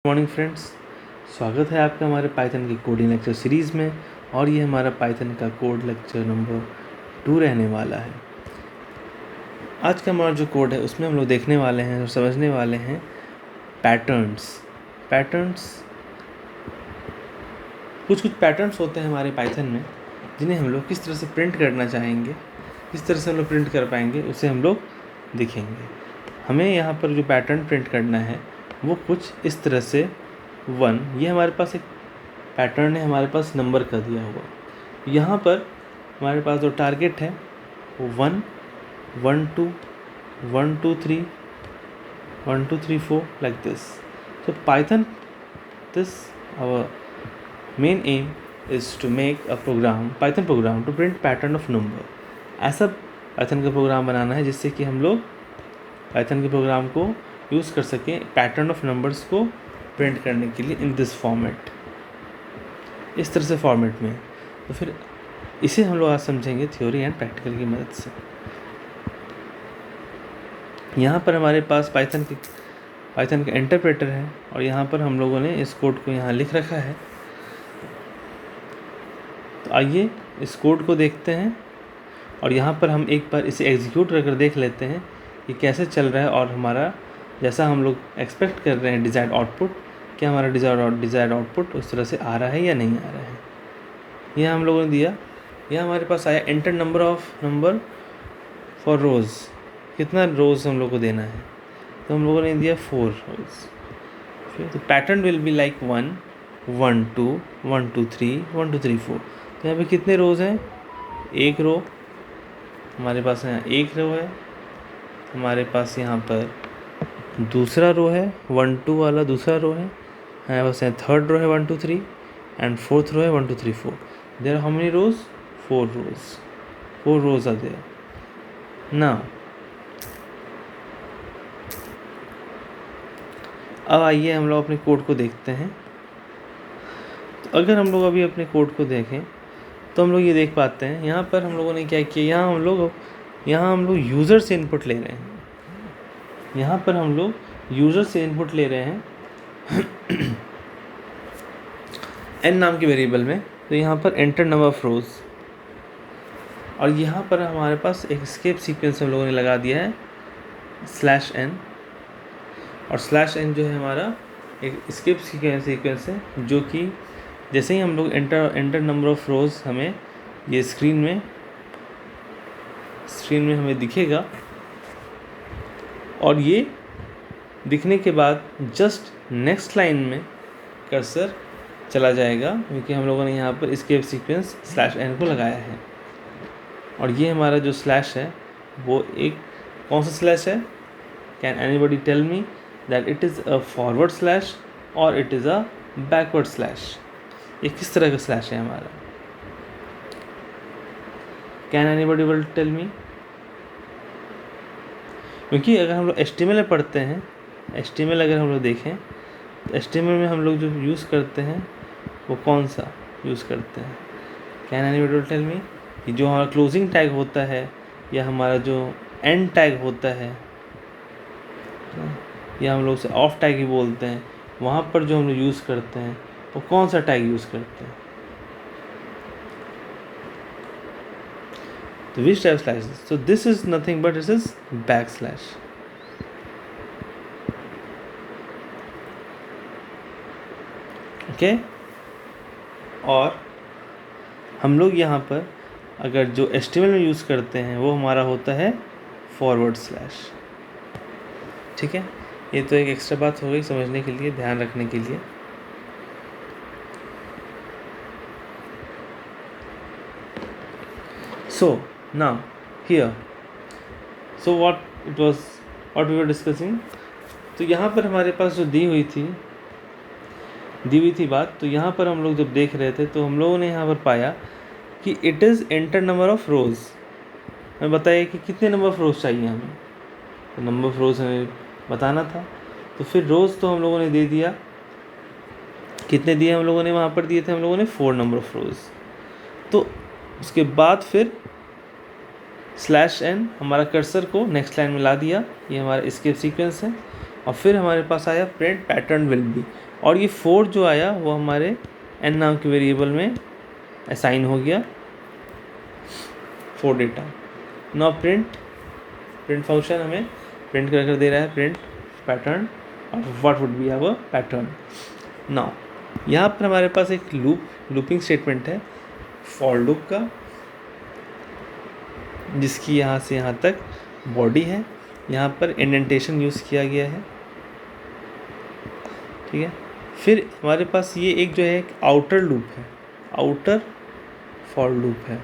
Morning friends, स्वागत है आपका हमारे पाइथन की कोडिंग लेक्चर सीरीज़ में। और ये हमारा पाइथन का कोड लेक्चर नंबर 2 रहने वाला है। आज का हमारा जो कोड है उसमें हम लोग देखने वाले हैं और समझने वाले हैं पैटर्न्स। कुछ पैटर्न्स होते हैं हमारे पाइथन में जिन्हें हम लोग किस तरह से प्रिंट करना चाहेंगे, किस तरह से हम लोग प्रिंट कर पाएंगे उसे हम लोग देखेंगे। हमें यहाँ पर जो पैटर्न प्रिंट करना है वो कुछ इस तरह से 1, ये हमारे पास एक पैटर्न है, हमारे पास नंबर का दिया हुआ। यहाँ पर हमारे पास जो टारगेट है वो 1 1 2 1 2 3 1 2 3 4 like this. So Python, our main aim is to make a Python program to print pattern of number। ऐसा Python का प्रोग्राम बनाना है जिससे कि हम लोग Python के प्रोग्राम को यूज़ कर सकें पैटर्न ऑफ नंबर्स को प्रिंट करने के लिए इन दिस फॉर्मेट, इस तरह से फॉर्मेट में। तो फिर इसे हम लोग आज समझेंगे थ्योरी एंड प्रैक्टिकल की मदद से। यहाँ पर हमारे पास पाइथन का इंटरप्रेटर है और यहाँ पर हम लोगों ने इस कोड को यहाँ लिख रखा है। तो आइए इस कोड को देखते हैं और यहाँ पर हम एक बार इसे एग्जीक्यूट कर देख लेते हैं कि कैसे चल रहा है और हमारा जैसा हम लोग एक्सपेक्ट कर रहे हैं डिज़ायर्ड आउटपुट, क्या हमारा डिज़ायर्ड आउटपुट उस तरह से आ रहा है या नहीं आ रहा है। यह हम लोगों ने दिया, यह हमारे पास आया एंटर नंबर फॉर रोज़, कितना रोज़ हम लोग को देना है। तो हम लोगों ने दिया 4 रोज़। फिर तो पैटर्न विल बी लाइक 1 1 2 1 2 3 1 2 3 4। तो यहाँ पे कितने रोज़ हैं? एक रो हमारे पास यहाँ एक रो है, हमारे पास यहाँ पर दूसरा रो है 1 2 वाला दूसरा रो है, हमारे पास यहाँ थर्ड रो है 1 2 3 एंड फोर्थ रो है 1 2 3 4। There how many rows? 4 rows are there. Now अब आइए हम लोग अपने कोड को देखते हैं। तो अगर हम लोग अभी अपने कोड को देखें तो हम लोग ये देख पाते हैं यहाँ पर हम लोगों ने क्या किया, यहाँ हम लोग यूज़र से इनपुट ले रहे हैं। यहाँ पर हम लोग यूज़र से इनपुट ले रहे हैं n नाम के वेरिएबल में। तो यहाँ पर एंटर नंबर ऑफ रोज़ और यहाँ पर हमारे पास एक एस्केप सीक्वेंस हम लोगों ने लगा दिया है /n। और /n जो है हमारा एक एस्केप सीक्वेंस है जो कि जैसे ही हम लोग एंटर नंबर ऑफ रोज़ हमें ये स्क्रीन में हमें दिखेगा और ये दिखने के बाद जस्ट नेक्स्ट लाइन में कर्सर चला जाएगा क्योंकि हम लोगों ने यहाँ पर एस्केप सीक्वेंस /n को लगाया है। और ये हमारा जो स्लैश है वो एक कौन सा स्लैश है? Can anybody tell me that it is a forward slash और it is a backward slash? ये किस तरह का स्लैश है हमारा? Can anybody will tell me? क्योंकि अगर हम लोग HTML में पढ़ते हैं, HTML अगर हम लोग देखें तो HTML में हम लोग जो यूज़ करते हैं वो कौन सा यूज़ करते हैं? Can anybody will tell me? कि जो हमारा क्लोजिंग टैग होता है या हमारा जो एंड टैग होता है या हम लोग उसे ऑफ टैग ही बोलते हैं, वहाँ पर जो हम लोग यूज़ करते हैं वो कौन सा टैग यूज़ करते हैं? तो which type slash is this? So this is nothing but this is backslash। Okay और हम लोग यहाँ पर अगर जो HTML में यूज़ करते हैं वो हमारा होता है फॉरवर्ड स्लैश। ठीक है, ये तो एक एक्स्ट्रा बात हो गई समझने के लिए, ध्यान रखने के लिए। So now here, so what we were discussing। तो यहाँ पर हमारे पास जो दी हुई थी बात, तो यहाँ पर हम लोग जब देख रहे थे तो हम लोगों ने यहाँ पर पाया कि it is enter number of rows. हमें बताइए कि कितने नंबर ऑफ रोज़ चाहिए हमें, तो नंबर ऑफ रोज़ हमें बताना था। तो फिर रोज़ तो हम लोगों ने दे दिया, कितने दिए हम लोगों ने? वहाँ पर दिए थे हम लोगों ने 4 नंबर ऑफ रोज़। तो उसके बाद फिर /n हमारा कर्सर को नेक्स्ट लाइन में ला दिया। ये हमारा एस्केप सीक्वेंस है और फिर हमारे पास आया प्रिंट पैटर्न विल बी, और ये 4 जो आया वो हमारे n नाम के वेरिएबल में असाइन हो गया 4 डेटा। नाउ प्रिंट फंक्शन हमें प्रिंट कर दे रहा है प्रिंट पैटर्न और what would be our pattern. Now यहाँ पर हमारे पास एक लूपिंग स्टेटमेंट है फॉर लूप का, जिसकी यहाँ से यहाँ तक बॉडी है, यहाँ पर इंडेंटेशन यूज़ किया गया है, ठीक है। फिर हमारे पास ये एक जो है एक आउटर लूप है, आउटर फॉर लूप है,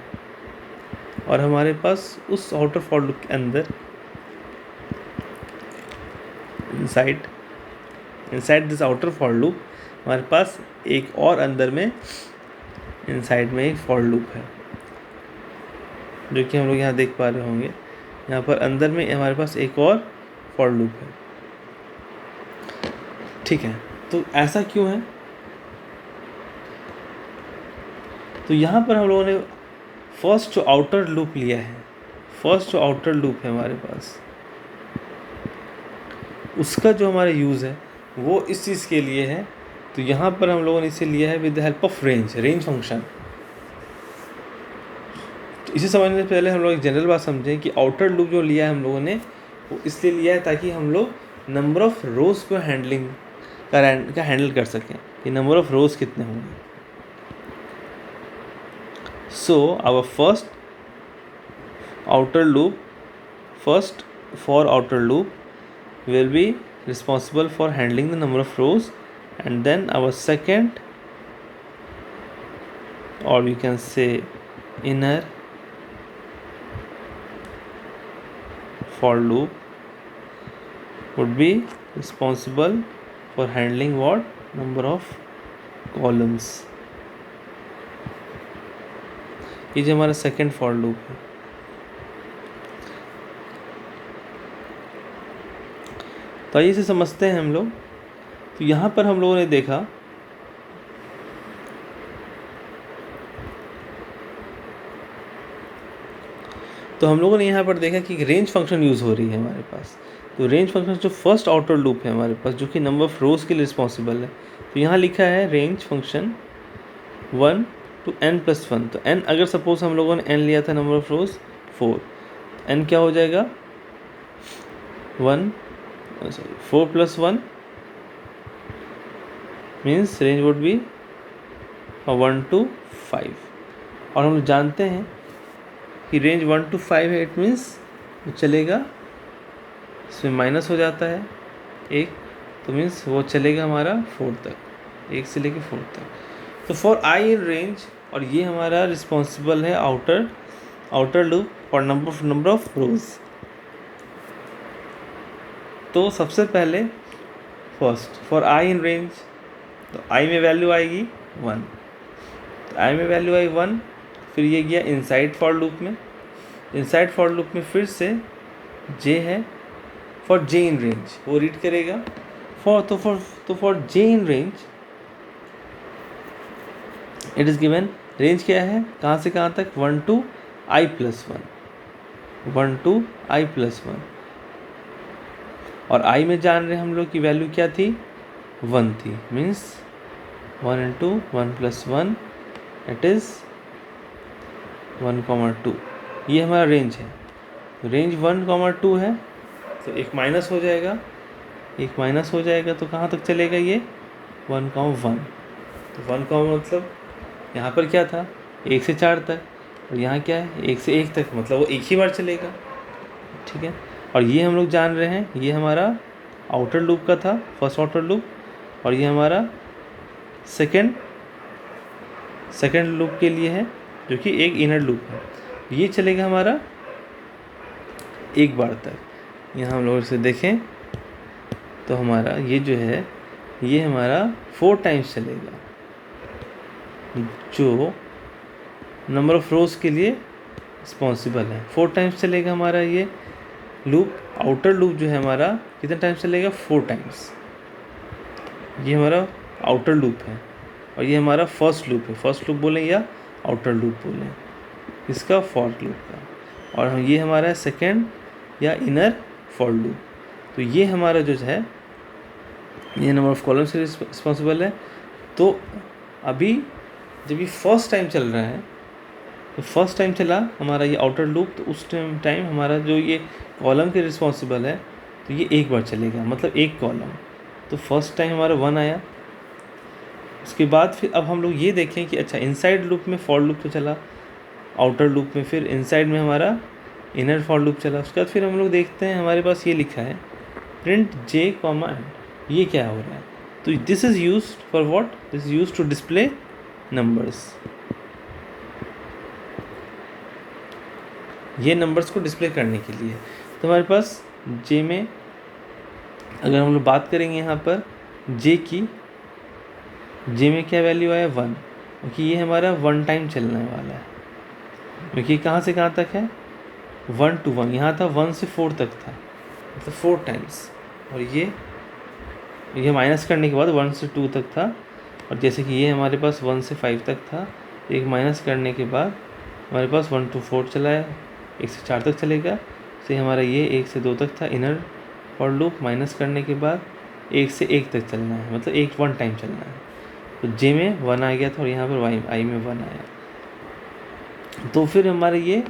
और हमारे पास उस आउटर फॉर लूप के अंदर inside this outer for loop हमारे पास एक और अंदर में इनसाइड में एक फॉर लूप है, जो कि हम लोग यहाँ देख पा रहे होंगे। यहाँ पर अंदर में हमारे पास एक और फॉर लूप है, ठीक है। तो ऐसा क्यों है? तो यहाँ पर हम लोगों ने फर्स्ट जो आउटर लूप लिया है, फर्स्ट जो आउटर लूप है हमारे पास, उसका जो हमारा यूज़ है वो इस चीज़ के लिए है। तो यहाँ पर हम लोगों ने इसे लिया है with the help of range function. तो इसे समझने से पहले हम लोग एक जनरल बात समझें कि आउटर लूप जो लिया है हम लोगों ने वो इसलिए लिया है ताकि हम लोग नंबर ऑफ़ रोज़ को हैंडल कर सकें कि नंबर ऑफ़ रोज़ कितने होंगे। So our first for outer loop will be responsible for handling the number of rows, and then our second, or we can say inner for loop would be responsible for handling what number of columns। ये जो हमारा second for loop है। तो आइए इसे समझते हैं हम लोग। तो यहाँ पर हम लोगों ने देखा यहाँ पर देखा कि रेंज फंक्शन यूज़ हो रही है हमारे पास। तो रेंज फंक्शन जो फर्स्ट आउटर लूप है हमारे पास, जो कि नंबर ऑफ रोज़ के लिए रिस्पॉन्सिबल है, तो यहाँ लिखा है रेंज फंक्शन 1 to n+1। तो n अगर सपोज हम लोगों ने n लिया था नंबर ऑफ रोज़ 4, n क्या हो जाएगा 4 + 1 means range would be 1 to 5। और हम जानते हैं कि रेंज 1 to 5 है, इट मीन्स वो चलेगा, इसमें माइनस हो जाता है एक, तो मीन्स वो चलेगा हमारा 4 तक, 1 से लेकर 4 तक। तो फॉर आई इन रेंज, और ये हमारा रिस्पॉन्सिबल है outer loop for number of rows. तो सबसे पहले first for I in range, तो आई में वैल्यू आएगी 1, तो आई में वैल्यू आई 1। फिर ये गया इनसाइड फॉर लूप में, इनसाइड फॉर लूप में फिर से जे है फॉर जे इन रेंज, वो रीड करेगा for J in range it is given range क्या है, कहाँ से कहाँ तक 1 to i+1, 1 to i+1। और i में जान रहे हम लोग की वैल्यू क्या थी 1 थी, मीन्स 1 × 1 + 1 इट इज़ 1,2। ये हमारा रेंज है। रेंज 1,2 है, तो एक माइनस हो जाएगा, तो कहाँ तक चलेगा ये 1,1। तो 1 का मतलब यहाँ पर क्या था 1 से 4 तक, और यहाँ क्या है 1 से 1 तक, मतलब वो एक ही बार चलेगा, ठीक है। और ये हम लोग जान रहे हैं ये हमारा आउटर लूप का था, फर्स्ट आउटर लूप, और ये हमारा सेकेंड लूप के लिए है, जो कि एक इनर लूप है। ये चलेगा हमारा एक बार तक। यहाँ हम लोग इसे देखें तो हमारा ये जो है ये हमारा 4 टाइम्स चलेगा, जो नंबर ऑफ़ रोज़ के लिए रिस्पॉन्सिबल है। 4 टाइम्स चलेगा हमारा ये लूप। आउटर लूप जो है हमारा कितने टाइम्स चलेगा 4 टाइम्स। ये हमारा आउटर लूप है, और ये हमारा फर्स्ट लूप है, फर्स्ट लूप बोलें या आउटर लूप बोलें, इसका फॉर लूप का। और ये हमारा सेकेंड या इनर फॉर लूप। तो ये हमारा जो है ये नंबर ऑफ़ कॉलम से रिस्पॉन्सिबल है। तो अभी जब ये फर्स्ट टाइम चल रहा है, तो फर्स्ट टाइम चला हमारा ये आउटर लूप, तो उस टाइम हमारा जो ये कॉलम के रिस्पॉन्सिबल है, तो ये एक बार चलेगा, मतलब एक कॉलम। तो फर्स्ट टाइम हमारा 1 आया। उसके बाद फिर अब हम लोग ये देखें कि अच्छा इनसाइड लूप में फॉर लूप तो चला, आउटर लूप में फिर इनसाइड में हमारा इनर फॉर लूप चला। उसके बाद फिर हम लोग देखते हैं हमारे पास ये लिखा है प्रिंट जे कॉमा एंड। ये क्या हो रहा है? तो this is used for what? This is used to display numbers. ये नंबर्स को डिस्प्ले करने के लिए। तो हमारे पास जे में अगर हम लोग बात करेंगे यहाँ पर जे की, जे में क्या वैल्यू आया 1, क्योंकि ये हमारा 1 टाइम चलने वाला है। क्योंकि कहाँ से कहाँ तक है? 1 to 1। यहाँ था 1 से 4 तक था, मतलब 4 टाइम्स। और ये माइनस करने के बाद 1 से 2 तक था। और जैसे कि ये हमारे पास 1 से 5 तक था, एक माइनस करने के बाद हमारे पास 1 to 4 चला है, 1 से 4 तक चलेगा। से हमारा ये 1 से 2 तक था इनर फॉर लूप, माइनस करने के बाद 1 से 1 तक चलना है, मतलब 1 टाइम चलना है। तो जे में 1 आ गया था और यहाँ पर आई में 1 आया। तो फिर हमारे ये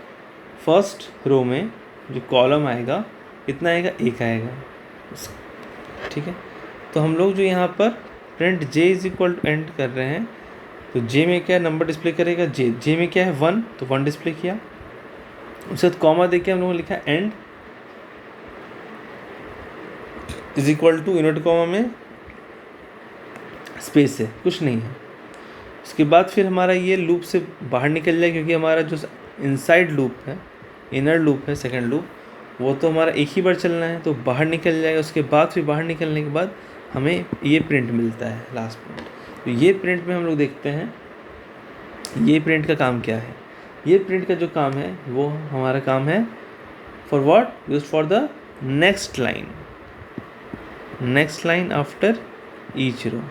फर्स्ट रो में जो कॉलम आएगा कितना आएगा? 1 आएगा। ठीक है। तो हम लोग जो यहाँ पर print J is equal to end कर रहे हैं, तो जे में क्या नंबर डिस्प्ले करेगा? जे में क्या है 1, तो 1 डिस्प्ले किया। उसके बाद कॉमा देके हम लोगों ने लिखा end is equal to inverted comma में स्पेस है, कुछ नहीं है। उसके बाद फिर हमारा ये लूप से बाहर निकल जाए, क्योंकि हमारा जो इनसाइड लूप है, इनर लूप है, सेकंड लूप, वो तो हमारा एक ही बार चलना है, तो बाहर निकल जाएगा। उसके बाद फिर बाहर निकलने के बाद हमें ये प्रिंट मिलता है, लास्ट प्रिंट। तो ये प्रिंट में हम लोग देखते हैं ये प्रिंट का काम क्या है। ये प्रिंट का जो काम है वो हमारा काम है for what? Used for the next line after each row.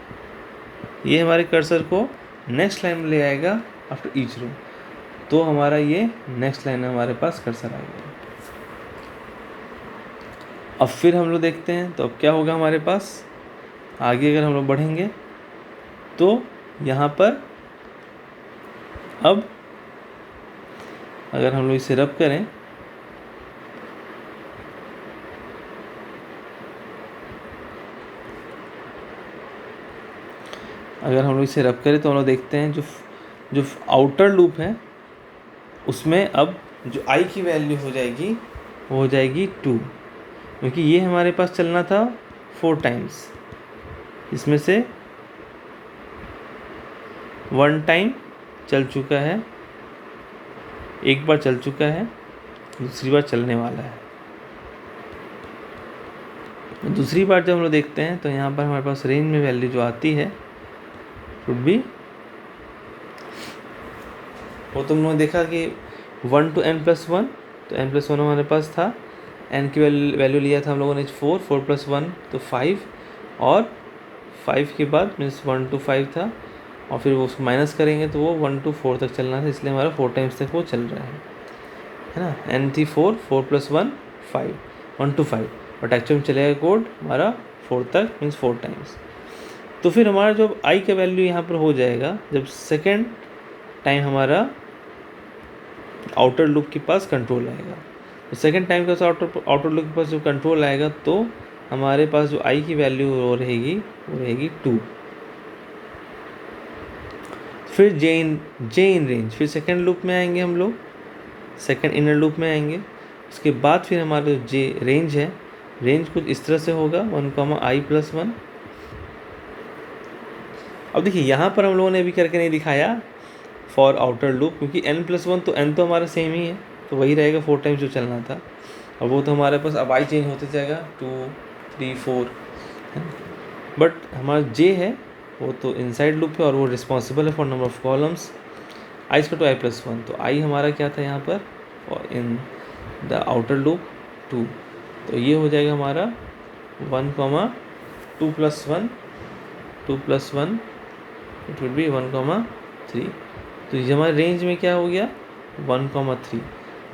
ये हमारे कर्सर को नेक्स्ट लाइन में ले आएगा आफ्टर ईच रो। तो हमारा ये नेक्स्ट लाइन में हमारे पास कर्सर आ गया। अब फिर हम लोग देखते हैं तो अब क्या होगा हमारे पास आगे। अगर हम लोग बढ़ेंगे तो यहाँ पर अब अगर हम लोग इसे रब करें, तो हम लोग देखते हैं जो आउटर लूप है उसमें अब जो आई की वैल्यू हो जाएगी वो हो जाएगी 2, क्योंकि ये हमारे पास चलना था 4 टाइम्स। इसमें से 1 टाइम चल चुका है, एक बार चल चुका है, दूसरी बार चलने वाला है। दूसरी बार जब हम लोग देखते हैं तो यहाँ पर हमारे पास रेंज में वैल्यू जो आती है शुड बी, वो तुम लोगों ने देखा कि 1 to n+1, तो n+1 हमारे पास था, n की वैल्यू लिया था हम लोगों ने 4 + 1 तो 5, और 5 के बाद मीन्स 1 to 5 था, और फिर वो उसको माइनस करेंगे तो वो 1 to 4 तक चलना था, इसलिए हमारा 4 टाइम्स तक वो चल रहा है ना। n थी 4 + 1 5, 1 to 5, बट एक्चुअली में चलेगा कोड हमारा 4 तक, मीन्स 4 टाइम्स। तो फिर हमारा जो आई का वैल्यू यहाँ पर हो जाएगा जब सेकेंड टाइम हमारा आउटर लूप के पास कंट्रोल आएगा। तो सेकेंड टाइम का आउटर लूप के पास जो कंट्रोल आएगा तो हमारे पास जो आई की वैल्यू वो रहेगी 2। फिर जे इन रेंज, फिर सेकेंड लूप में आएंगे हम लोग, सेकेंड इनर लूप में आएंगे। उसके बाद फिर हमारा जो जे रेंज है, रेंज कुछ इस तरह से होगा 1, i+1। अब देखिए यहाँ पर हम लोगों ने अभी करके नहीं दिखाया फॉर आउटर लूप, क्योंकि n+1 तो n तो हमारा सेम ही है, तो वही रहेगा 4 टाइम्स जो चलना था। और वो तो हमारे पास अब आई चेंज होते जाएगा 2, 3, 4, बट हमारा जे है वो तो इनसाइड लूप है और वो रिस्पॉन्सिबल है फॉर नंबर ऑफ कॉलम्स। आई इसका to i+1, तो आई हमारा क्या था यहाँ पर और इन द आउटर लूप 2, तो ये हो जाएगा हमारा 1, 2 + 1 इट विल बी 1, 3। तो ये हमारे रेंज में क्या हो गया 1, 3।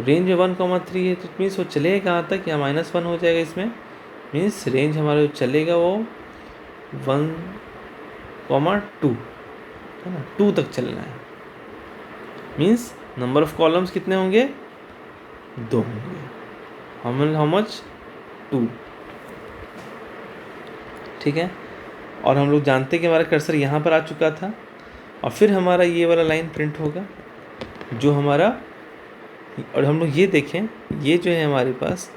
रेंज में 1, 3 है, तो मीन्स वो चलेगा कहाँ तक, या -1 हो जाएगा इसमें। मीन्स रेंज हमारा जो चलेगा वो 1,2 है ना, 2 तक चलना है। मीन्स नंबर ऑफ कॉलम्स कितने होंगे, 2 होंगे। How much, 2। ठीक है, और हम लोग जानते हैं कि हमारा कर्सर यहाँ पर आ चुका था, और फिर हमारा ये वाला लाइन प्रिंट होगा जो हमारा, और हम लोग ये देखें, ये जो है हमारे पास,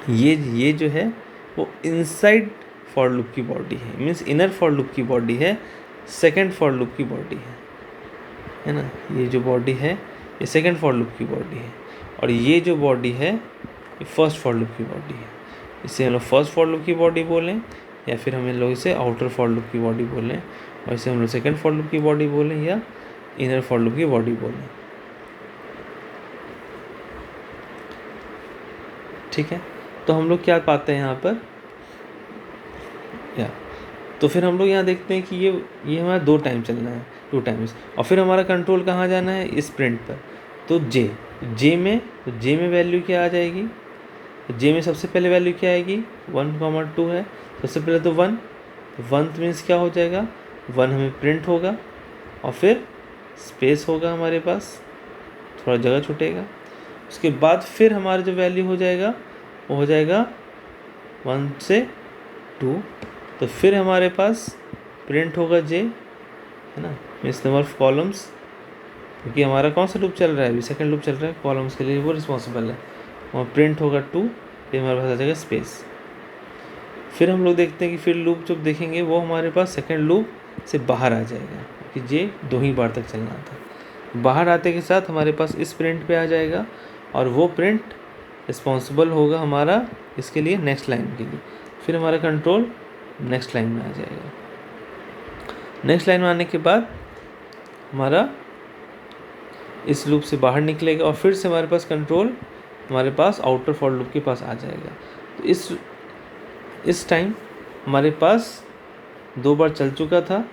ये जो है वो इनसाइड फॉर लूप की बॉडी है, मीन्स इनर फॉर लूप की बॉडी है, सेकंड फॉर लूप की बॉडी है ना। ये जो बॉडी है ये सेकंड फॉर लूप की बॉडी है, और ये जो बॉडी है ये फर्स्ट फॉर लूप की बॉडी है। इसे हम लोग फर्स्ट फॉर लूप की बॉडी बोलें, या फिर हम लोग इसे आउटर फॉर लूप की बॉडी बोलें, और इसे हम लोग सेकंड फॉर लूप की बॉडी बोलें या इनर फॉर लूप की बॉडी बोलें। ठीक है, तो हम लोग क्या पाते हैं यहाँ पर, या तो फिर हम लोग यहाँ देखते हैं कि ये हमारा 2 टाइम चलना है, 2 टाइम्स, और फिर हमारा कंट्रोल कहाँ जाना है, इस प्रिंट पर। तो जे में वैल्यू क्या आ जाएगी, जे में सबसे पहले वैल्यू क्या आएगी, 1,2 है, सबसे पहले तो 1, तो 1 मीन्स क्या हो जाएगा, 1 हमें प्रिंट होगा, और फिर स्पेस होगा हमारे पास, थोड़ा जगह छूटेगा। उसके बाद फिर हमारा जो वैल्यू हो जाएगा वो हो जाएगा 1 से 2, तो फिर हमारे पास प्रिंट होगा जे, है ना, मीन्स नंबर ऑफ कॉलम्स, क्योंकि हमारा कौन सा लूप चल रहा है अभी, सेकंड लूप चल रहा है, कॉलम्स के लिए वो रिस्पॉन्सिबल है। और प्रिंट होगा 2, फिर हमारे पास आ जाएगा स्पेस। फिर हम लोग देखते हैं कि फिर लूप जब देखेंगे वो हमारे पास सेकंड लूप से बाहर आ जाएगा, क्योंकि जे 2 ही बार तक चलना था। बाहर आते के साथ हमारे पास इस प्रिंट पे आ जाएगा, और वो प्रिंट रिस्पॉन्सिबल होगा हमारा इसके लिए, नेक्स्ट लाइन के लिए। फिर हमारा कंट्रोल नेक्स्ट लाइन में आ जाएगा। नेक्स्ट लाइन में आने के बाद हमारा इस लूप से बाहर निकलेगा, और फिर से हमारे पास कंट्रोल हमारे पास आउटर फॉर लूप के पास आ जाएगा। तो इस टाइम हमारे पास 2 बार चल चुका था,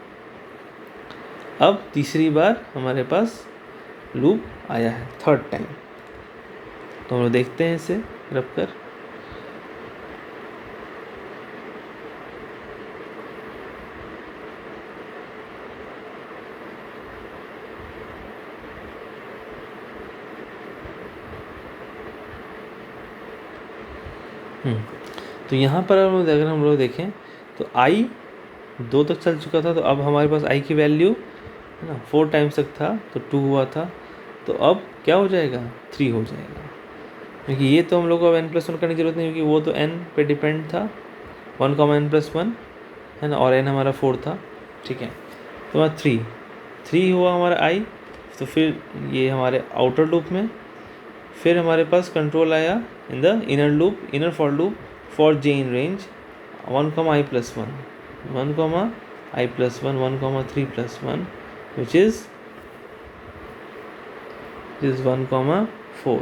अब तीसरी बार हमारे पास लूप आया है, थर्ड टाइम। तो हम लोग देखते हैं इसे रब कर। तो यहाँ पर अगर हम लोग देखें तो आई 2 तक चल चुका था, तो अब हमारे पास आई की वैल्यू है ना 4 टाइम्स तक था, तो 2 हुआ था, तो अब क्या हो जाएगा, 3 हो जाएगा। क्योंकि ये तो हम लोग को अब n+1 करने की जरूरत नहीं, क्योंकि वो तो n पे डिपेंड था, 1, n+1 है ना, और n हमारा 4 था। ठीक है, तो हमारा 3 हुआ हमारा आई। तो फिर ये हमारे आउटर लूप में, फिर हमारे पास कंट्रोल आया in the inner loop, inner for loop for j in range 1, i+1, 1, i+1, 1, 3+1, which is 1, 4।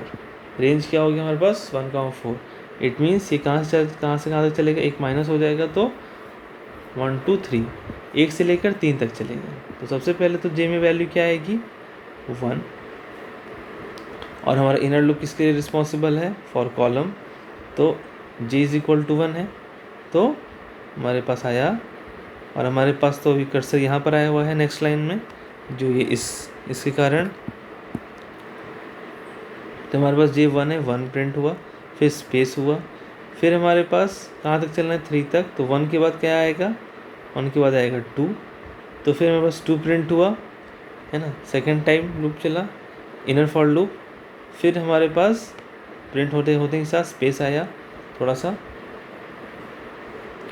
Range क्या हो गया हमारे पास, 1, 4। इट मीन्स ये कहाँ से कहाँ तक चलेगा, एक माइनस हो जाएगा, तो 1, 2, 3, 1 से लेकर 3 तक चलेगा। तो सबसे पहले तो जे में वैल्यू क्या आएगी, 1, और हमारा इनर लूप किसके लिए रिस्पॉन्सिबल है, फॉर कॉलम, तो j = 1 है, तो हमारे पास आया, और हमारे पास तो अभी कर्सर यहाँ पर आया हुआ है नेक्स्ट लाइन में, जो ये इसके कारण, तो हमारे पास j1 है, 1 प्रिंट हुआ, फिर स्पेस हुआ, फिर हमारे पास कहाँ तक चलना है, 3 तक, तो 1 के बाद क्या आएगा, 1 के बाद आएगा 2, तो फिर हमारे पास 2 प्रिंट हुआ, है ना, सेकेंड टाइम लूप चला, इनर फॉर लूप। फिर हमारे पास प्रिंट होते होते के साथ स्पेस आया थोड़ा सा,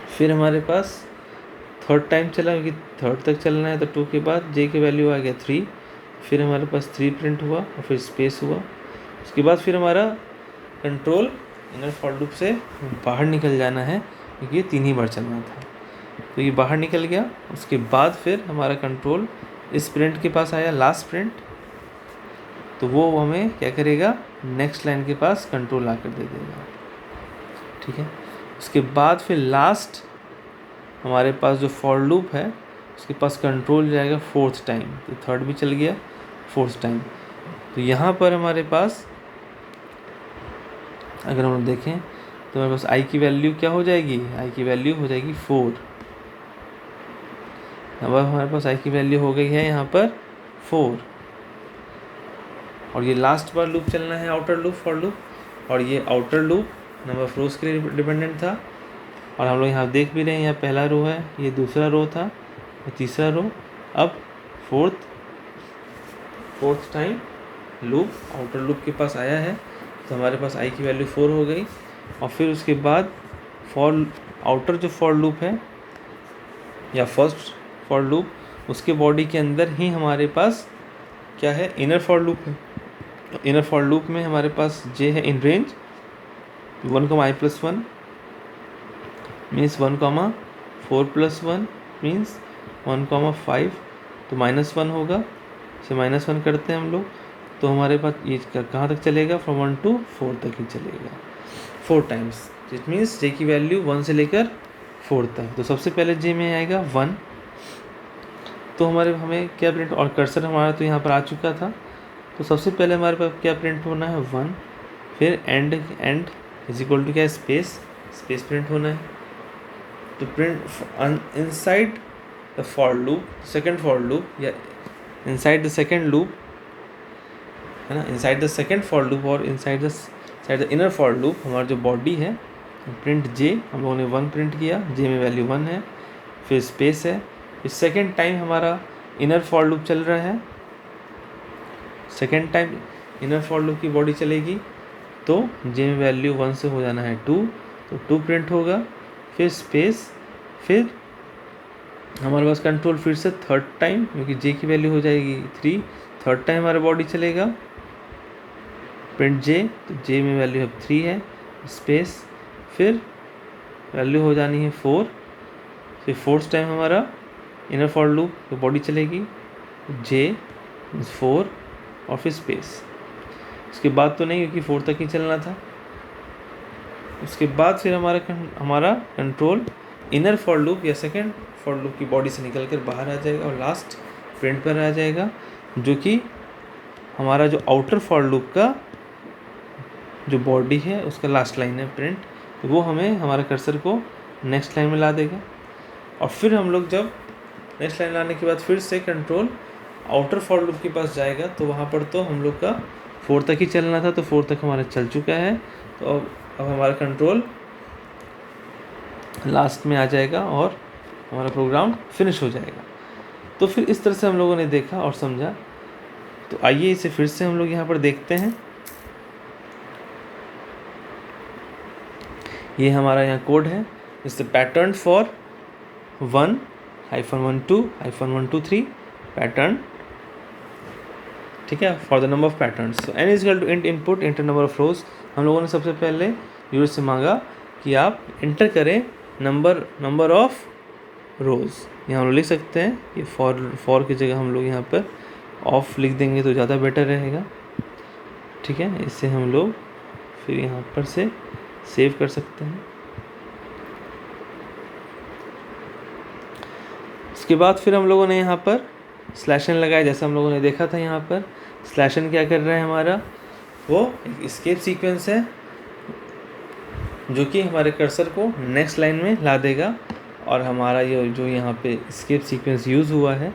फिर हमारे पास थर्ड टाइम चला, क्योंकि थर्ड तक चलना है, तो 2 के बाद j की वैल्यू आ गया 3, फिर हमारे पास 3 प्रिंट हुआ, और फिर स्पेस हुआ। उसके बाद फिर हमारा कंट्रोल इनर फॉर लूप से बाहर निकल जाना है, क्योंकि ये 3 ही बार चलना था, तो ये बाहर निकल गया। उसके बाद फिर हमारा कंट्रोल इस प्रिंट के पास आया, लास्ट प्रिंट, तो वो हमें क्या करेगा, नेक्स्ट लाइन के पास कंट्रोल ला कर दे देगा। ठीक है, उसके बाद फिर लास्ट हमारे पास जो फॉर लूप है उसके पास कंट्रोल जाएगा 4th टाइम, तो 3rd भी चल गया, 4th टाइम। तो यहाँ पर हमारे पास अगर हम देखें तो हमारे पास आई की वैल्यू क्या हो जाएगी, आई की वैल्यू हो जाएगी 4। अब हमारे पास आई की वैल्यू हो गई है यहाँ पर 4, और ये लास्ट बार लूप चलना है, आउटर लूप, फॉर लूप, और ये आउटर लूप नंबर ऑफ रोज के लिए डिपेंडेंट था। और हम लोग यहाँ देख भी रहे हैं, यहाँ पहला रो है, ये दूसरा रो था, ये तीसरा रो, अब fourth time loop outer loop के पास आया है, तो हमारे पास आई की वैल्यू 4 हो गई। और फिर उसके बाद फॉर आउटर जो फॉर लूप है या फर्स्ट फॉर लूप, उसके बॉडी के अंदर ही हमारे पास क्या है, इनर फॉर लूप है। इनर फॉर लूप में हमारे पास जे है in range 1, i+1 means 1, 4+1 means 1, 5, तो -1 होगा, इसे -1 करते हैं हम लोग, तो हमारे पास ये कहाँ तक चलेगा, फ्रॉम 1 to 4 तक ही चलेगा, 4 टाइम्स। इट मीन्स जे की वैल्यू 1 से लेकर 4 तक। तो सबसे पहले जे में आएगा 1, तो हमें क्या प्रिंट, और कर्सर हमारा तो यहाँ पर आ चुका था, तो सबसे पहले हमारे पास क्या प्रिंट होना है, 1, फिर एंड इज इक्वल टू क्या है, स्पेस प्रिंट होना है। तो print inside the for loop, second for loop, या इनसाइड द सेकंड लूप, है ना, inside the second for loop और inside the inner for loop, हमारा जो बॉडी है, प्रिंट जे, हम लोगों ने 1 प्रिंट किया, जे में वैल्यू 1 है, फिर स्पेस है, फिर सेकेंड टाइम हमारा इनर फॉर लूप चल रहा है, second time inner for loop की बॉडी चलेगी, तो जे में वैल्यू 1 से हो जाना है 2, तो 2 प्रिंट होगा, फिर स्पेस, फिर हमारे पास कंट्रोल फिर से थर्ड टाइम, क्योंकि जे की वैल्यू हो जाएगी 3, थर्ड टाइम हमारा बॉडी चलेगा, प्रिंट जे, तो जे में वैल्यू अब 3 है, स्पेस, फिर वैल्यू हो जानी है 4, फिर फोर्थ टाइम हमारा इनर फॉर लूप की बॉडी चलेगी, जे 4 और फिर स्पेस। उसके बाद तो नहीं, क्योंकि 4 तक ही चलना था। उसके बाद फिर हमारा कंट्रोल इनर फॉर लूप या सेकंड फॉर लूप की बॉडी से निकल कर बाहर आ जाएगा और लास्ट प्रिंट पर आ जाएगा, जो कि हमारा जो आउटर फॉर लूप का जो बॉडी है उसका लास्ट लाइन है प्रिंट, तो वो हमें हमारा कर्सर को नेक्स्ट लाइन में ला देगा। और फिर हम लोग जब नेक्स्ट लाइन लाने के बाद फिर से कंट्रोल आउटर फॉर लूप के पास जाएगा, तो वहाँ पर तो हम लोग का 4 तक ही चलना था, तो 4 तक हमारा चल चुका है, तो अब हमारा कंट्रोल लास्ट में आ जाएगा और हमारा प्रोग्राम फिनिश हो जाएगा। तो फिर इस तरह से हम लोगों ने देखा और समझा। तो आइए इसे फिर से हम लोग यहाँ पर देखते हैं। ये हमारा यहाँ कोड है, इस पैटर्न फॉर 1-1-2-1-2-3 पैटर्न, ठीक है, for the number of pattern. So n is equal to int input enter number of rows. हम लोगों ने सबसे पहले यूजर से मांगा कि आप इंटर करें नंबर ऑफ रोज़। यहाँ हम लोग लिख सकते हैं, ये फॉर की जगह हम लोग यहाँ पर ऑफ लिख देंगे तो ज़्यादा बेटर रहेगा, ठीक है। इससे हम लोग फिर यहाँ पर से सेव कर सकते हैं। उसके बाद फिर हम लोगों ने यहाँ पर स्लैश एन लगाया, जैसे हम लोगों ने देखा था। यहाँ पर स्लैश एन क्या कर रहा है, हमारा वो एक एस्केप सीक्वेंस है जो कि हमारे कर्सर को नेक्स्ट लाइन में ला देगा। और हमारा ये जो यहाँ पे एस्केप सीक्वेंस यूज़ हुआ है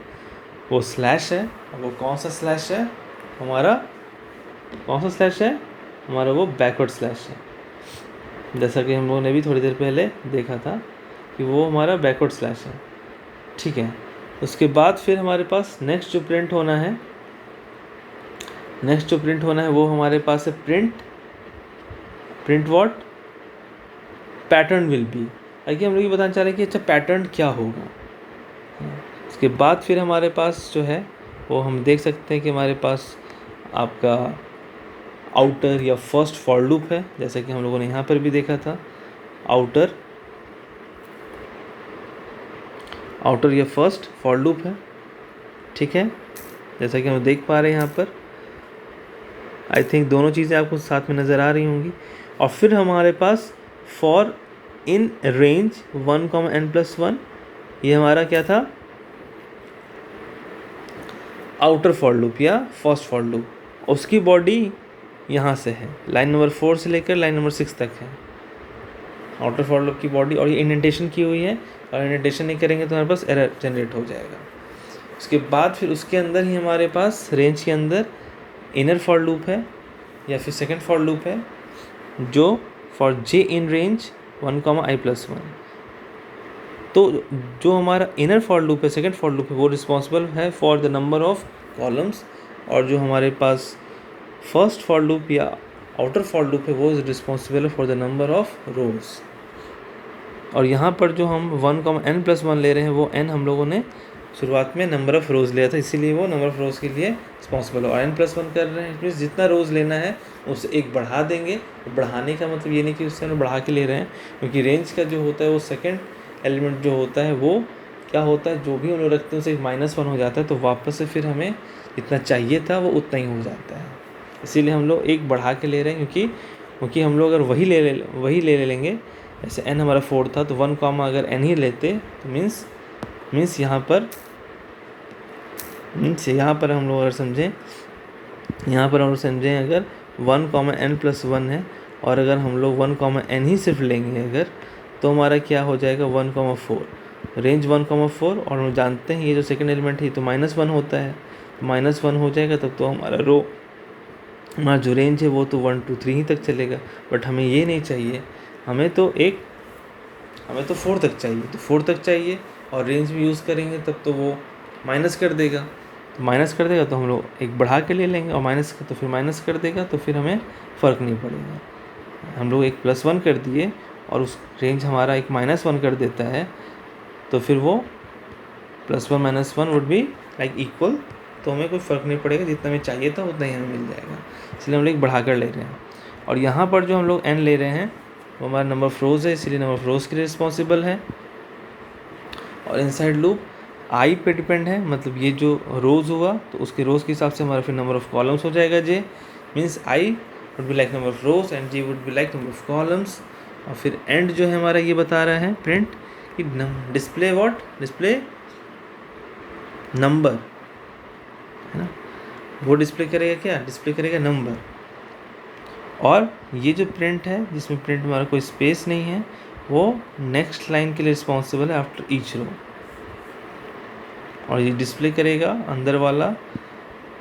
वो स्लैश है। और वो कौन सा स्लैश है, हमारा कौन सा स्लैश है, हमारा वो बैकवर्ड स्लैश है, जैसा कि हम लोगों ने भी थोड़ी देर पहले देखा था कि वो हमारा बैकवर्ड स्लैश है, ठीक है। उसके बाद फिर हमारे पास नेक्स्ट जो प्रिंट होना है वो हमारे पास है print what pattern will be. आगे हम लोग ये बताना चाह रहे हैं कि अच्छा पैटर्न क्या होगा। उसके बाद फिर हमारे पास जो है वो हम देख सकते हैं कि हमारे पास आपका आउटर या फर्स्ट फॉर लूप है, जैसा कि हम लोगों ने यहाँ पर भी देखा था। आउटर या फर्स्ट फॉर लूप है, ठीक है, जैसा कि हम देख पा रहे हैं यहाँ पर। आई थिंक दोनों चीज़ें आपको साथ में नज़र आ रही होंगी। और फिर हमारे पास फॉर इन रेंज 1, n+1, ये हमारा क्या था, आउटर फॉर लूप या फर्स्ट फॉर लूप। उसकी बॉडी यहाँ से है, लाइन नंबर 4 से लेकर लाइन नंबर 6 तक है, आउटर फॉर लूप की बॉडी, और ये इंडेंटेशन की हुई है, और इंडेंटेशन नहीं करेंगे तो हमारे पास एरर जनरेट हो जाएगा। उसके बाद फिर उसके अंदर ही हमारे पास रेंज के अंदर इनर फॉर लूप है या फिर सेकंड फॉर लूप है, जो for J in range 1, i+1। तो जो हमारा इनर फॉर लूप है, सेकंड फॉर लूप है, वो रिस्पॉन्सिबल है for the number of columns, और जो हमारे पास फर्स्ट फॉर लूप या आउटर फॉर लूप है वो रिस्पॉन्सिबल है फॉर द नंबर ऑफ रोज। और यहाँ पर जो हम 1, n+1 ले रहे हैं, वो n हम लोगों ने शुरुआत में नंबर ऑफ़ रोज़ लिया था, इसीलिए वो नंबर ऑफ़ रोज़ के लिए रिस्पॉन्सिबल है। और n+1 कर रहे हैं, मीन्स जितना रोज़ लेना है उससे एक बढ़ा देंगे। तो बढ़ाने का मतलब ये नहीं कि उससे हम बढ़ा के ले रहे हैं, क्योंकि रेंज का जो होता है वो सेकंड एलिमेंट जो होता है वो क्या होता है, जो भी हम लोग रखते हैं उससे -1 हो जाता है, तो वापस से फिर हमें जितना चाहिए था वो उतना ही हो जाता है। इसीलिए हम लोग एक बढ़ा के ले रहे हैं, क्योंकि हम लोग अगर वही ले लेंगे, जैसे n हमारा 4 था तो 1, अगर n ही लेते तो मीन्स यहाँ पर हम लोग अगर समझें, अगर 1, n+1 है, और अगर हम लोग 1, n ही सिर्फ लेंगे अगर, तो हमारा क्या हो जाएगा 1, 4, रेंज 1, 4। और हम जानते हैं ये जो सेकंड एलिमेंट है तो -1 होता है, -1 हो जाएगा तब तो हमारा हमारा जो रेंज है वो तो 1 to 3 ही तक चलेगा। बट हमें ये नहीं चाहिए, हमें तो 4 तक चाहिए, तो 4 तक चाहिए, और रेंज भी यूज़ करेंगे तब तो वो माइनस कर देगा, तो हम लोग एक बढ़ा के ले लेंगे, और माइनस कर देगा, तो फिर हमें फ़र्क नहीं पड़ेगा। हम लोग एक +1 कर दिए और उस रेंज हमारा एक -1 कर देता है, तो फिर वो +1 -1 वुड बी लाइक इक्वल, तो हमें कोई फ़र्क नहीं पड़ेगा, जितना हमें चाहिए था उतना ही हमें मिल जाएगा, इसलिए हम लोग बढ़ा कर ले रहे हैं। और यहाँ पर जो हम लोग n ले रहे हैं वो हमारा नंबर ऑफ रोज़ है, इसलिए नंबर ऑफ रोज़ के लिए रिस्पॉन्सिबल है। और इनसाइड लूप i पे डिपेंड है, मतलब ये जो रोज़ हुआ तो उसके रोज़ के हिसाब से हमारा फिर नंबर ऑफ़ कॉलम्स हो जाएगा j, means i would be like number of rows and j would be like number of columns. और फिर एंड जो है हमारा ये बता रहा है प्रिंट कि डिस्प्ले नंबर, है ना, वो डिस्प्ले करेगा नंबर। और ये जो प्रिंट है जिसमें प्रिंट हमारा कोई स्पेस नहीं है, वो नेक्स्ट लाइन के लिए रिस्पॉन्सिबल है आफ्टर ईच रो, और ये डिस्प्ले करेगा अंदर वाला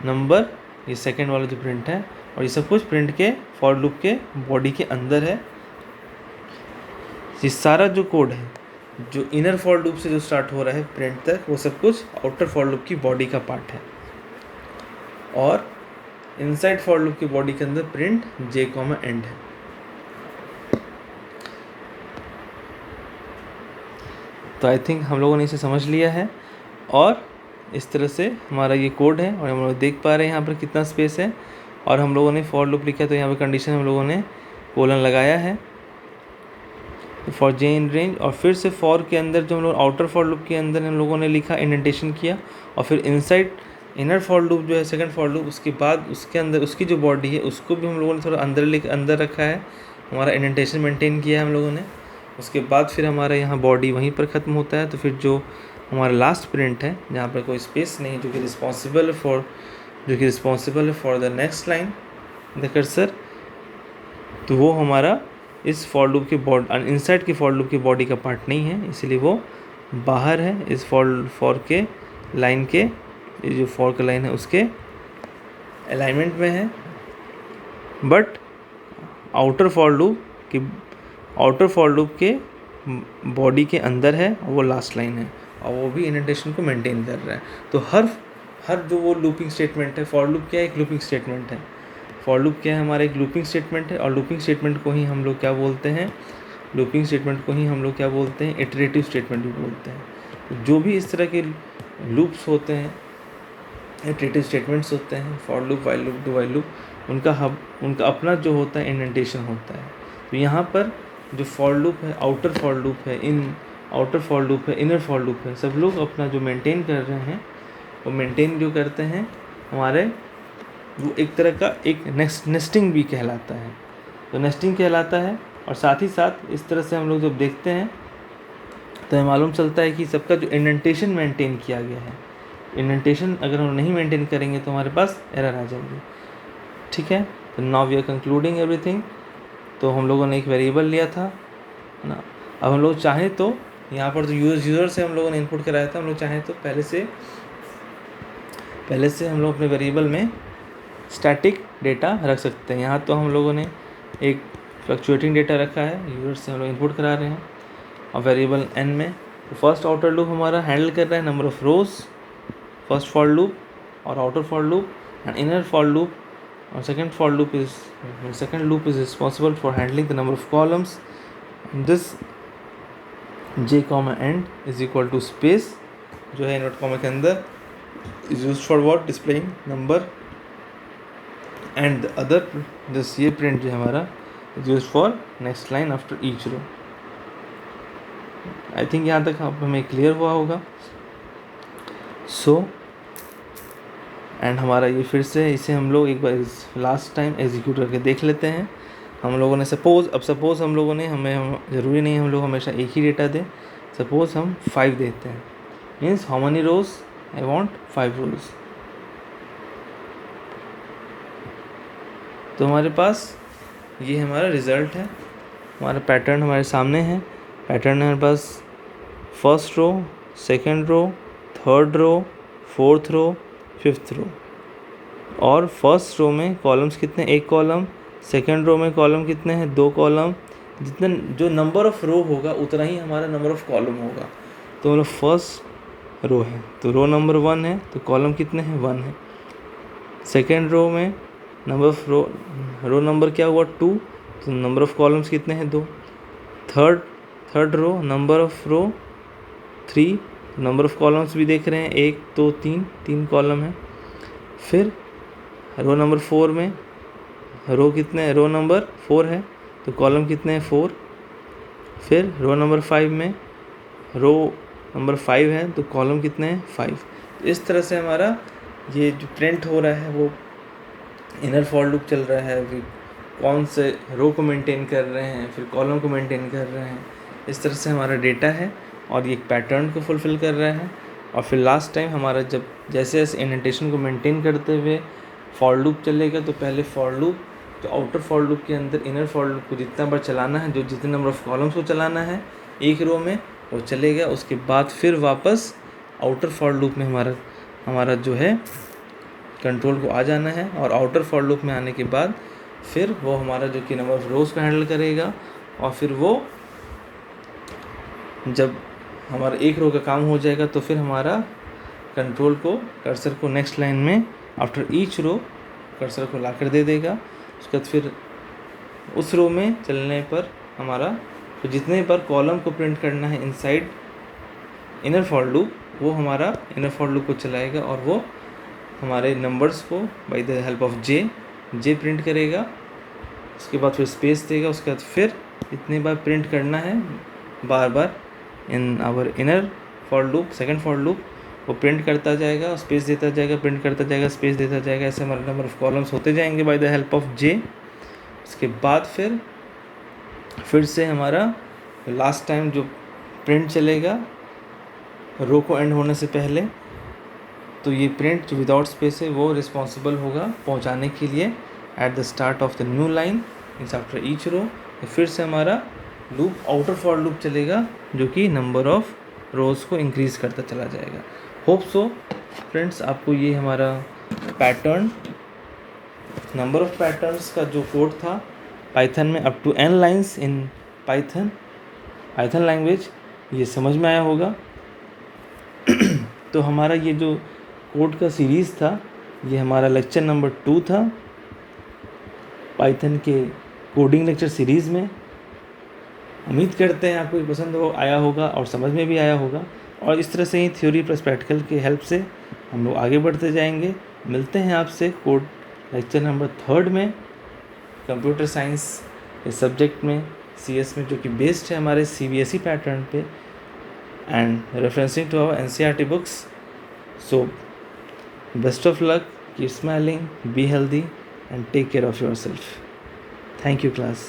नंबर, ये सेकंड वाला जो प्रिंट है, और ये सब कुछ प्रिंट के फॉर लूप के बॉडी के अंदर है। ये सारा जो कोड है जो इनर फॉर लूप से जो स्टार्ट हो रहा है प्रिंट तक, वो सब कुछ आउटर फॉर लूप की बॉडी का पार्ट है, और इनसाइड फॉर लूप की बॉडी के अंदर प्रिंट j, एंड है। तो आई थिंक हम लोगों ने इसे समझ लिया है, और इस तरह से हमारा ये कोड है, और हम लोग देख पा रहे हैं यहाँ पर कितना स्पेस है, और हम लोगों ने फॉर लूप लिखा तो यहाँ पर कंडीशन हम लोगों ने कोलन लगाया है फॉर j इन रेंज। और फिर से फॉर के अंदर जो हम लोग आउटर फॉर लूप के अंदर हम लोगों ने लिखा इंडेंटेशन किया, और फिर इनर फॉर लूप जो है सेकंड फॉर लूप, उसके बाद उसके अंदर उसकी जो बॉडी है उसको भी हम लोगों ने थोड़ा अंदर रखा है, हमारा इंडेंटेशन मेंटेन किया है हम लोगों ने। उसके बाद फिर हमारा यहाँ बॉडी वहीं पर ख़त्म होता है, तो फिर जो हमारा लास्ट प्रिंट है जहाँ पर कोई स्पेस नहीं, जो कि रिस्पॉन्सिबल है for the next line the cursor, तो वो हमारा इस फॉर लूप के इनसाइड के फॉर लूप की बॉडी का पार्ट नहीं है, इसलिए वो बाहर है इस फॉर के लाइन के, ये जो फॉर का लाइन है उसके अलाइनमेंट में है, बट आउटर फॉर लूप के बॉडी के अंदर है, और वो लास्ट लाइन है, और वो भी इंडेंटेशन को मेंटेन कर रहा है। तो हर जो वो लूपिंग स्टेटमेंट है, फॉर लूप क्या है, एक लूपिंग स्टेटमेंट है, फॉर लूप क्या है हमारा एक लूपिंग स्टेटमेंट है, और लूपिंग स्टेटमेंट को ही हम लोग क्या बोलते हैं, इटरेटिव स्टेटमेंट भी बोलते हैं। तो जो भी इस तरह के लूप्स होते हैं, इटरेटिव स्टेटमेंट्स होते हैं, for loop, while loop, do while loop, उनका अपना जो होता है इंडेंटेशन होता है। तो यहाँ पर जो फॉर लूप है, आउटर फॉर लूप है, इनर फॉर लूप है, सब लोग अपना जो मेंटेन कर रहे हैं, वो मेंटेन जो करते हैं हमारे, वो एक तरह का एक नेस्टिंग भी कहलाता है, तो नेस्टिंग कहलाता है। और साथ ही साथ इस तरह से हम लोग जब देखते हैं तो हमें मालूम चलता है कि सबका जो इंडेंटेशन मेंटेन किया गया है, इंडेंटेशन अगर हम नहीं मेंटेन करेंगे तो हमारे पास एरर आ जाएगी। ठीक है, तो now we are concluding everything. तो हम लोगों ने एक वेरिएबल लिया था ना। अब हम लोग चाहें तो यहाँ पर जो यूज़र से हम लोगों ने इनपुट कराया था, हम लोग चाहें तो पहले से हम लोग अपने वेरिएबल में स्टैटिक डेटा रख सकते हैं। यहाँ तो हम लोगों ने एक फ्लक्चुएटिंग डेटा रखा है, यूज़र से हम लोग इनपुट करा रहे हैं। और वेरिएबल n में फर्स्ट आउटर लूप हमारा हैंडल कर रहा है number of rows, first for loop और outer for loop and inner for loop, और second loop is responsible for handling the number of columns. This j end is equal to space जो है invert comma के अंदर is used for what, displaying number, and the other this ये print जो है हमारा is used for next line after each row. I think यहाँ तक हमें क्लियर हुआ होगा। एंड हमारा ये फिर से इसे हम लोग एक बार लास्ट टाइम एग्जीक्यूट करके देख लेते हैं। हम लोगों ने सपोज़ हम लोगों ने ज़रूरी नहीं हम लोग हमेशा एक ही डेटा दें। सपोज़ हम 5 देते हैं, means how many rows I want 5 rows. तो हमारे पास ये हमारा रिज़ल्ट है, हमारा पैटर्न हमारे सामने है। पैटर्न है हमारे पास first row, second row, third row, fourth row, fifth row. और फर्स्ट रो में कॉलम्स कितने, एक कॉलम। सेकंड रो में कॉलम कितने हैं, 2 कॉलम। जितना जो नंबर ऑफ़ रो होगा उतना ही हमारा नंबर ऑफ़ कॉलम होगा। तो मतलब फर्स्ट रो है तो रो नंबर 1 है तो कॉलम कितने हैं, 1 है। सेकंड रो में नंबर ऑफ रो नंबर क्या हुआ, 2, तो नंबर ऑफ़ कॉलम्स कितने हैं, 2। Third row number of rows 3, number of columns भी देख रहे हैं 1 2 3 कॉलम है। फिर रो नंबर 4 में रो कितने, रो नंबर 4 है तो कॉलम कितने हैं, 4। फिर रो नंबर 5 में रो नंबर 5 है तो कॉलम कितने हैं, 5। इस तरह से हमारा ये जो प्रिंट हो रहा है वो इनर फॉर लूप चल रहा है, फिर कौन से रो को मेंटेन कर रहे हैं, फिर कॉलम को मेंटेन कर रहे हैं। इस तरह से हमारा डेटा है और ये एक पैटर्न को फुलफ़िल कर रहा है। और फिर लास्ट टाइम हमारा जब जैसे इंडेंटेशन को मेंटेन करते हुए फॉर लूप चलेगा तो पहले फॉर लूप जो आउटर फॉर लूप के अंदर इनर फॉर लूप को जितना बार चलाना है, जो जितने नंबर ऑफ़ कॉलम्स को चलाना है एक रो में वो चलेगा। उसके बाद फिर वापस आउटर फॉर लूप में हमारा जो है कंट्रोल को आ जाना है। और आउटर फॉर लूप में आने के बाद फिर वो हमारा जो कि नंबर ऑफ़ रोज़ को हैंडल करेगा। और फिर वो जब हमारा एक रो का काम हो जाएगा तो फिर हमारा कंट्रोल को कर्सर को नेक्स्ट लाइन में आफ्टर ईच रो कर्सर को ला कर दे देगा। उसके बाद फिर उस रो में चलने पर हमारा तो जितने बार कॉलम को प्रिंट करना है इनसाइड इनर फॉर लूप वो हमारा इनर फॉर लूप को चलाएगा और वो हमारे नंबर्स को by the help of J print करेगा। उसके बाद फिर स्पेस देगा। उसके बाद फिर इतने बार प्रिंट करना है बार बार in our inner for loop, second for loop वो प्रिंट करता जाएगा, स्पेस देता जाएगा, प्रिंट करता जाएगा, स्पेस देता जाएगा। ऐसे हमारे नंबर ऑफ़ कॉलम्स होते जाएंगे बाय द हेल्प ऑफ जे। उसके बाद फिर से हमारा लास्ट टाइम जो प्रिंट चलेगा रो को एंड होने से पहले, तो ये प्रिंट जो विदाउट स्पेस है वो रिस्पॉन्सिबल होगा पहुंचाने के लिए at the start of the new line means after each row. फिर से हमारा लूप आउटर फॉर लूप चलेगा जो कि नंबर ऑफ़ रोज़ को इंक्रीज़ करता चला जाएगा। होप सो फ्रेंड्स आपको ये हमारा पैटर्न नंबर ऑफ़ पैटर्न्स का जो कोड था पाइथन में up to n lines in Python language ये समझ में आया होगा। तो हमारा ये जो कोड का सीरीज़ था ये हमारा लेक्चर नंबर 2 था पाइथन के कोडिंग लेक्चर सीरीज़ में। उम्मीद करते हैं आपको पसंद आया होगा और समझ में भी आया होगा। और इस तरह से ही थ्योरी प्लस प्रैक्टिकल की हेल्प से हम लोग आगे बढ़ते जाएंगे। मिलते हैं आपसे कोड लेक्चर नंबर 3 में कंप्यूटर साइंस इस सब्जेक्ट में CS में जो कि बेस्ड है हमारे CBSE पैटर्न पे and referencing to our NCERT books. So best of luck, keep smiling, be healthy and take care of yourself. Thank you class.